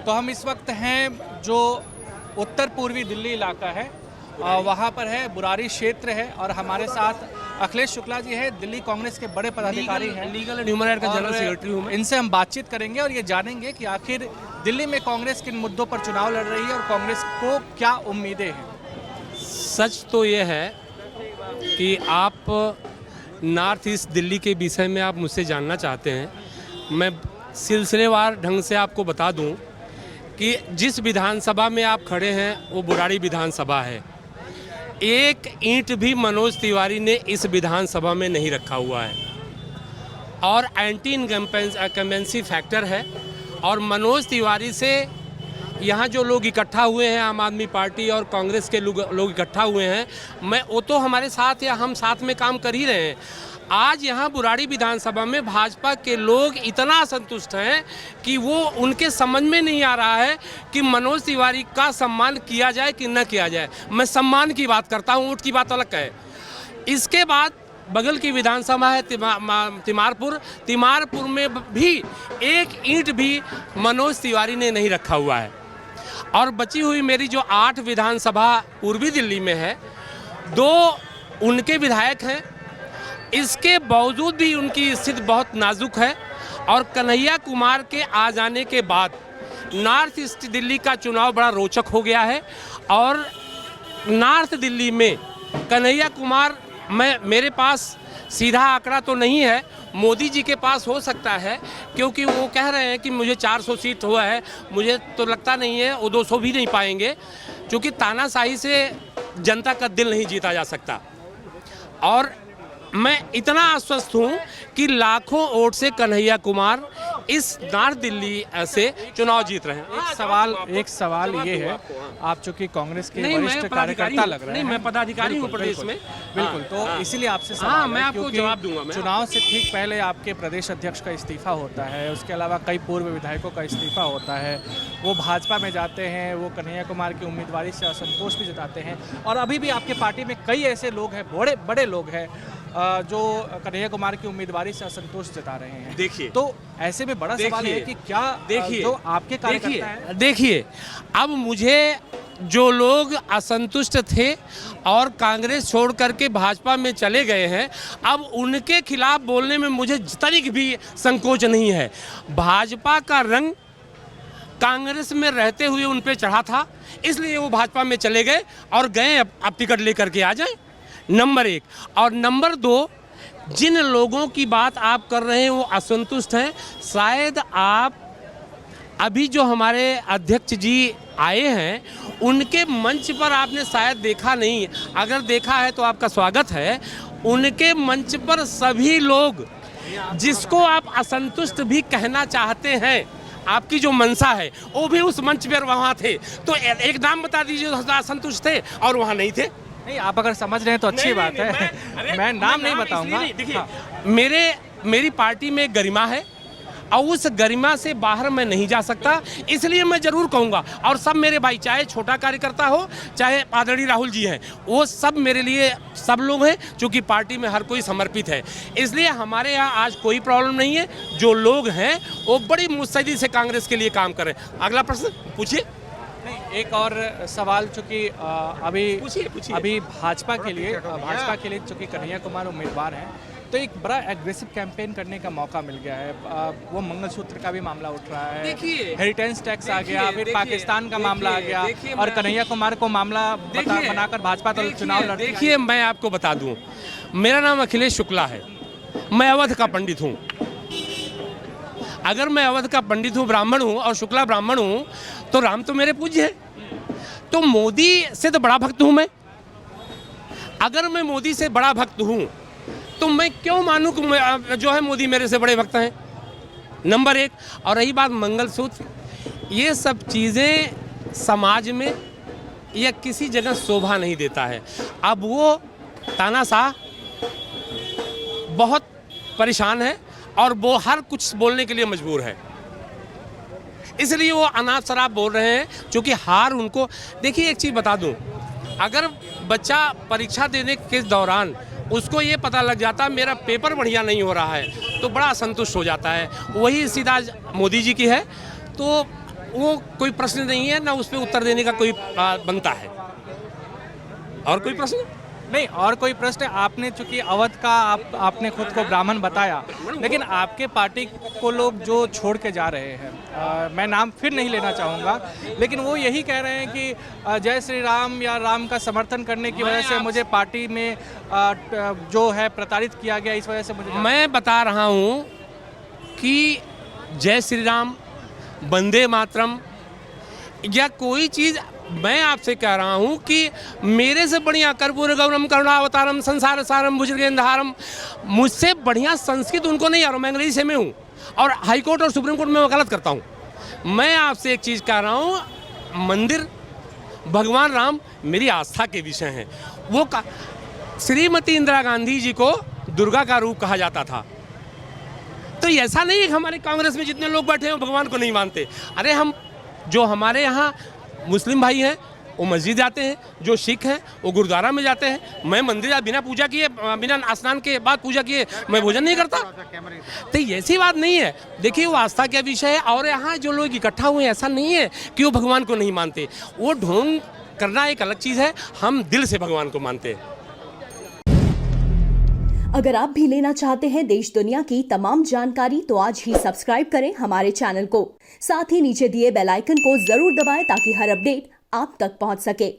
तो हम इस वक्त हैं जो उत्तर पूर्वी दिल्ली इलाका है, वहाँ पर है बुरारी क्षेत्र है और हमारे साथ अखिलेश शुक्ला जी है, दिल्ली कांग्रेस के बड़े पदाधिकारी हैं, लीगल एंड ह्यूमन राइट का जनरल सेक्रेटरी हूँ मैं। इनसे हम बातचीत करेंगे और ये जानेंगे कि आखिर दिल्ली में कांग्रेस किन मुद्दों पर चुनाव लड़ रही है और कांग्रेस को क्या उम्मीदें हैं। सच तो ये है कि आप नॉर्थ ईस्ट दिल्ली के विषय में आप मुझसे जानना चाहते हैं। मैं सिलसिलेवार ढंग से आपको बता दूं कि जिस विधानसभा में आप खड़े हैं वो बुराड़ी विधानसभा है। एक ईंट भी मनोज तिवारी ने इस विधानसभा में नहीं रखा हुआ है और एंटी इनकम्बेंसी फैक्टर है। और मनोज तिवारी से यहाँ जो लोग इकट्ठा हुए हैं, आम आदमी पार्टी और कांग्रेस के लोग इकट्ठा हुए हैं, वो तो हमारे साथ या हम साथ में काम कर ही रहे हैं। आज यहाँ बुराड़ी विधानसभा में भाजपा के लोग इतना असंतुष्ट हैं कि वो उनके समझ में नहीं आ रहा है कि मनोज तिवारी का सम्मान किया जाए कि न किया जाए। मैं सम्मान की बात करता हूँ, ऊँट की बात अलग है। इसके बाद बगल की विधानसभा है तिमारपुर में भी एक ईंट भी मनोज तिवारी ने नहीं रखा हुआ है। और बची हुई मेरी जो 8 विधानसभा पूर्वी दिल्ली में है, 2 उनके विधायक हैं। इसके बावजूद भी उनकी स्थिति बहुत नाजुक है। और कन्हैया कुमार के आ जाने के बाद नॉर्थ ईस्ट दिल्ली का चुनाव बड़ा रोचक हो गया है। और नॉर्थ दिल्ली में कन्हैया कुमार, मेरे पास सीधा आंकड़ा तो नहीं है, मोदी जी के पास हो सकता है, क्योंकि वो कह रहे हैं कि मुझे 400 सीट हुआ है। मुझे तो लगता नहीं है, वो 200 भी नहीं पाएंगे, क्योंकि तानाशाही से जनता का दिल नहीं जीता जा सकता। और मैं इतना आश्वस्त हूँ कि लाखों वोट से कन्हैया कुमार इस नॉर्थ दिल्ली से चुनाव जीत रहे हैं। एक सवाल ये है, आप चूंकि कांग्रेस के वरिष्ठ कार्यकर्ता लग रहे हैं। नहीं, मैं पदाधिकारी हूँ प्रदेश में। बिल्कुल, तो इसीलिए आपसे सवाल है, मैं आपको जवाब दूंगा। चुनाव से ठीक पहले आपके प्रदेश अध्यक्ष का इस्तीफा होता है, उसके अलावा कई पूर्व विधायकों का इस्तीफा होता है। वो भाजपा में जाते हैं, वो कन्हैया कुमार की उम्मीदवारी से असंतोष भी जताते हैं। और अभी भी आपके पार्टी में कई ऐसे लोग हैं, बड़े बड़े लोग हैं, जो कन्हैया कुमार की उम्मीदवारी से असंतोष जता रहे हैं। देखिए, तो ऐसे में बड़ा सवाल है कि क्या जो आपके कार्यकर्ता हैं। देखिए, अब मुझे जो लोग असंतुष्ट थे और कांग्रेस छोड़ करके भाजपा में चले गए हैं, अब उनके खिलाफ बोलने में मुझे तनिक भी संकोच नहीं है। भाजपा का रंग कांग्रेस में रहते हुए उन पे चढ़ा था, इसलिए वो भाजपा में चले गए और गए अब टिकट लेकर के आ जाएं। नंबर 1। और नंबर 2, जिन लोगों की बात आप कर रहे हैं वो असंतुष्ट हैं। शायद आप अभी जो हमारे अध्यक्ष जी आए हैं उनके मंच पर आपने शायद देखा नहीं, अगर देखा है तो आपका स्वागत है। उनके मंच पर सभी लोग, जिसको आप असंतुष्ट भी कहना चाहते हैं, आपकी जो मंशा है, वो भी उस मंच पर वहाँ थे। तो एक नाम बता दीजिए जो असंतुष्ट थे और वहाँ नहीं थे। नहीं, आप अगर समझ रहे हैं तो अच्छी बात है। मैं नाम नहीं बताऊंगा। देखिए, मेरी पार्टी में गरिमा है और उस गरिमा से बाहर मैं नहीं जा सकता, इसलिए मैं जरूर कहूँगा। और सब मेरे भाई, चाहे छोटा कार्यकर्ता हो, चाहे आदरणीय राहुल जी हैं, वो सब मेरे लिए सब लोग हैं, क्योंकि पार्टी में हर कोई समर्पित है। इसलिए हमारे यहाँ आज कोई प्रॉब्लम नहीं है। जो लोग हैं वो बड़ी मुस्तैदी से कांग्रेस के लिए काम करें। अगला प्रश्न पूछिए। एक और सवाल, चूँकि पूछिए। अभी भाजपा के लिए चूँकि कन्हैया कुमार उम्मीदवार हैं, तो एक बड़ा एग्रेसिव कैंपेन करने का मौका मिल गया है। वो मंगलसूत्र का भी मामला उठ रहा है, हेरिटेज टैक्स आ गया, फिर पाकिस्तान का मामला आ गया, और कन्हैया कुमार को मामला बनाकर भाजपा तो चुनाव लड़। देखिए, मैं आपको बता दूं, मेरा नाम अखिलेश शुक्ला है, मैं अवध का पंडित हूँ। अगर मैं अवध का पंडित हूँ, ब्राह्मण हूँ और शुक्ला ब्राह्मण हूँ, तो राम तो मेरे पूज्य है। तो मोदी से तो बड़ा भक्त हूँ मैं। अगर मैं मोदी से बड़ा भक्त हूँ तो मैं क्यों मानूं कि जो है मोदी मेरे से बड़े भक्त हैं। नंबर 1। और रही बात मंगलसूत्र, ये सब चीज़ें समाज में या किसी जगह शोभा नहीं देता है। अब वो तानाशाह बहुत परेशान है और वो हर कुछ बोलने के लिए मजबूर है, इसलिए वो अनाप शराब बोल रहे हैं, क्योंकि हार उनको। देखिए, एक चीज़ बता दूं, अगर बच्चा परीक्षा देने के दौरान उसको ये पता लग जाता मेरा पेपर बढ़िया नहीं हो रहा है, तो बड़ा असंतुष्ट हो जाता है। वही सीधा मोदी जी की है। तो वो कोई प्रश्न नहीं है, ना उस पर उत्तर देने का कोई बनता है। और कोई प्रश्न नहीं, और कोई प्रश्न? आपने चूंकि अवध का आपने खुद को ब्राह्मण बताया, लेकिन आपके पार्टी को लोग जो छोड़ के जा रहे हैं, मैं नाम फिर नहीं लेना चाहूँगा, लेकिन वो यही कह रहे हैं कि जय श्री राम या राम का समर्थन करने की वजह से मुझे पार्टी में जो है प्रताड़ित किया गया, इस वजह से मुझे। मैं बता रहा हूँ कि जय श्री राम, वंदे मातरम या कोई चीज़, मैं आपसे कह रहा हूं कि मेरे से बढ़िया कर्पूर गौरम करुणावतारम संसार सारम भुजगेंद्रहारम, मुझसे बढ़िया संस्कृत उनको नहीं आ रहा। मैं अंग्रेजी से में हूँ और हाई कोर्ट और सुप्रीम कोर्ट में वकालत करता हूँ। मैं आपसे एक चीज़ कह रहा हूँ, मंदिर भगवान राम मेरी आस्था के विषय हैं। वो श्रीमती इंदिरा गांधी जी को दुर्गा का रूप कहा जाता था। तो ऐसा नहीं है कि हमारे कांग्रेस में जितने लोग बैठे हैं वो भगवान को नहीं मानते। अरे हम जो हमारे यहाँ मुस्लिम भाई हैं वो मस्जिद जाते हैं, जो सिख हैं वो गुरुद्वारा में जाते हैं। मैं मंदिर बिना पूजा किए, बिना स्नान के बाद पूजा किए मैं भोजन नहीं करता। तो ऐसी बात नहीं है। देखिए वो आस्था का विषय है, और यहाँ जो लोग इकट्ठा हुए ऐसा नहीं है कि वो भगवान को नहीं मानते। वो ढोंग करना एक अलग चीज़ है, हम दिल से भगवान को मानते हैं। अगर आप भी लेना चाहते हैं देश दुनिया की तमाम जानकारी तो आज ही सब्सक्राइब करें हमारे चैनल को। साथ ही नीचे दिए बेल आइकन को जरूर दबाएं ताकि हर अपडेट आप तक पहुंच सके।